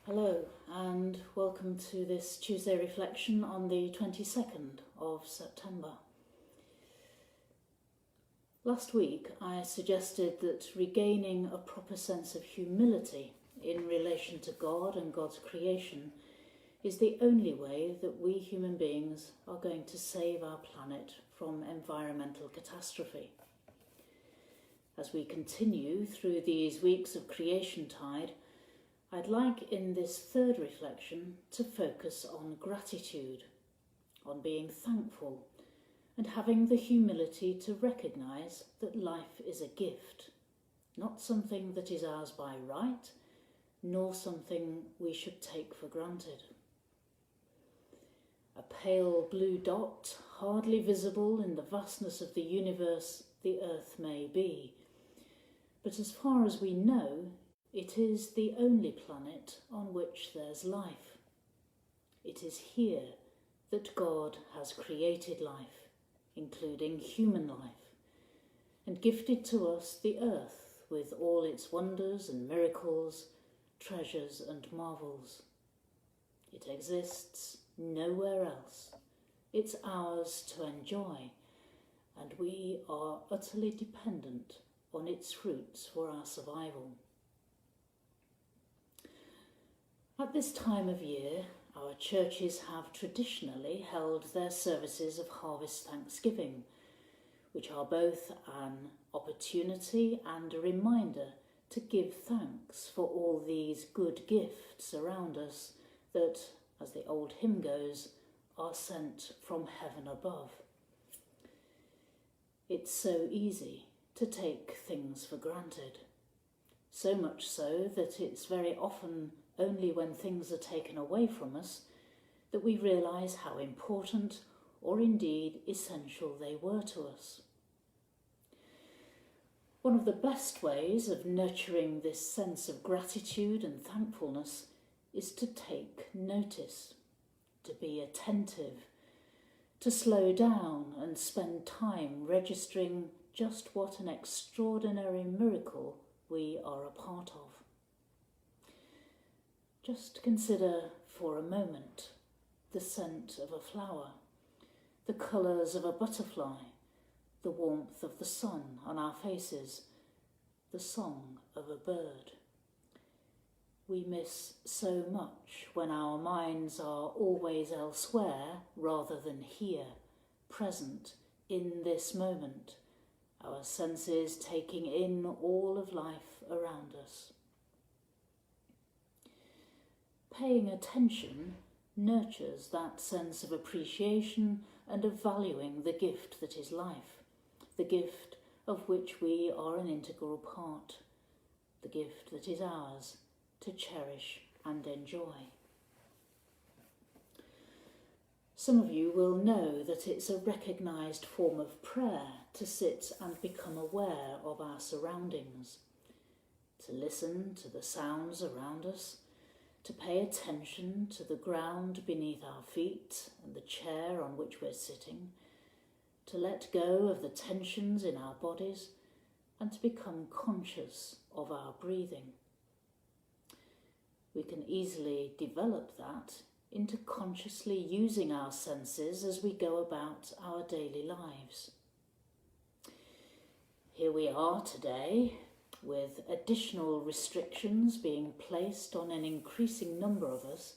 Hello and welcome to this Tuesday reflection on the 22nd of September. Last week I suggested that regaining a proper sense of humility in relation to God and God's creation is the only way that we human beings are going to save our planet from environmental catastrophe. As we continue through these weeks of Creationtide, I'd like in this third reflection to focus on gratitude, on being thankful, and having the humility to recognise that life is a gift, not something that is ours by right, nor something we should take for granted. A pale blue dot, hardly visible in the vastness of the universe the Earth may be, but as far as we know, it is the only planet on which there's life. It is here that God has created life, including human life, and gifted to us the earth with all its wonders and miracles, treasures and marvels. It exists nowhere else. It's ours to enjoy, and we are utterly dependent on its fruits for our survival. At this time of year, our churches have traditionally held their services of Harvest Thanksgiving, which are both an opportunity and a reminder to give thanks for all these good gifts around us that, as the old hymn goes, are sent from heaven above. It's so easy to take things for granted, so much so that it's very often only when things are taken away from us that we realise how important or indeed essential they were to us. One of the best ways of nurturing this sense of gratitude and thankfulness is to take notice, to be attentive, to slow down and spend time registering just what an extraordinary miracle we are a part of. Just consider for a moment the scent of a flower, the colours of a butterfly, the warmth of the sun on our faces, the song of a bird. We miss so much when our minds are always elsewhere rather than here, present in this moment, our senses taking in all of life around us. Paying attention nurtures that sense of appreciation and of valuing the gift that is life, the gift of which we are an integral part, the gift that is ours to cherish and enjoy. Some of you will know that it's a recognised form of prayer to sit and become aware of our surroundings, to listen to the sounds around us, to pay attention to the ground beneath our feet and the chair on which we're sitting, to let go of the tensions in our bodies and to become conscious of our breathing. We can easily develop that into consciously using our senses as we go about our daily lives. Here we are today, with additional restrictions being placed on an increasing number of us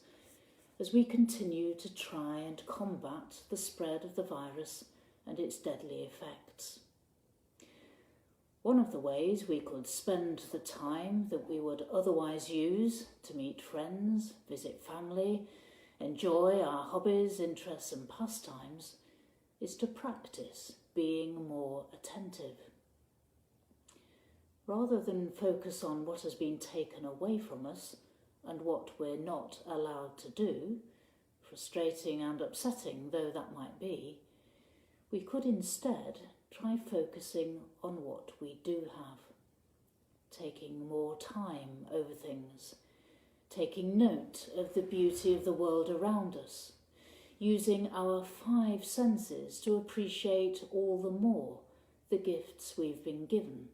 as we continue to try and combat the spread of the virus and its deadly effects. One of the ways we could spend the time that we would otherwise use to meet friends, visit family, enjoy our hobbies, interests and pastimes is to practice being more attentive. Rather than focus on what has been taken away from us and what we're not allowed to do, frustrating and upsetting though that might be, we could instead try focusing on what we do have, taking more time over things, taking note of the beauty of the world around us, using our 5 senses to appreciate all the more the gifts we've been given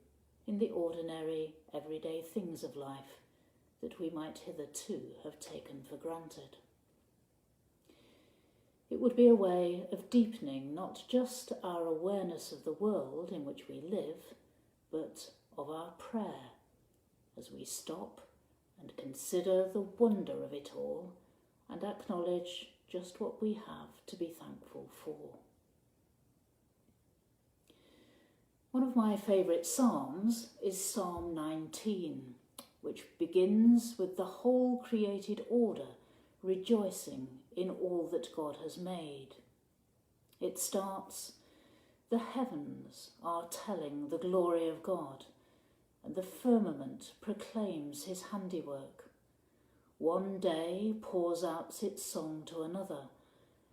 in the ordinary, everyday things of life that we might hitherto have taken for granted. It would be a way of deepening not just our awareness of the world in which we live, but of our prayer as we stop and consider the wonder of it all and acknowledge just what we have to be thankful for. One of my favourite psalms is Psalm 19, which begins with the whole created order rejoicing in all that God has made. It starts, "The heavens are telling the glory of God, and the firmament proclaims his handiwork. One day pours out its song to another,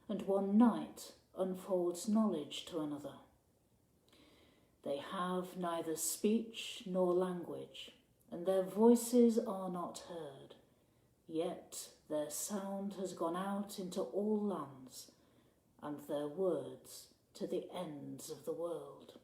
and one night unfolds knowledge to another. They have neither speech nor language, and their voices are not heard. Yet their sound has gone out into all lands, and their words to the ends of the world."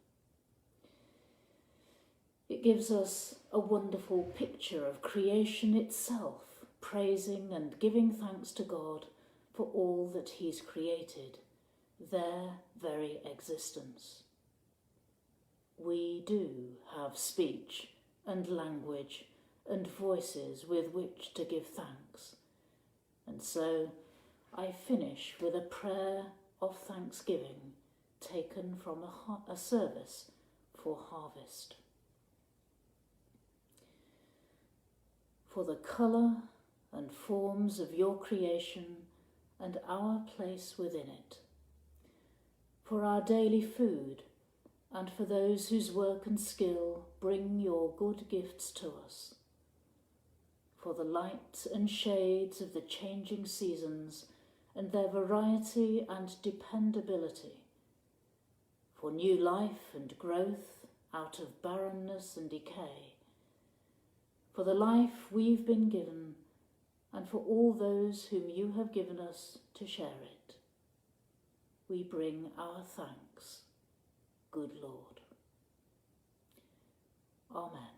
It gives us a wonderful picture of creation itself, praising and giving thanks to God for all that he's created, their very existence. We do have speech and language and voices with which to give thanks. And so I finish with a prayer of thanksgiving taken from a service for harvest. For the colour and forms of your creation and our place within it, for our daily food, and for those whose work and skill bring your good gifts to us, for the light and shades of the changing seasons and their variety and dependability, for new life and growth out of barrenness and decay, for the life we've been given, and for all those whom you have given us to share it. We bring our thanks, good Lord. Amen.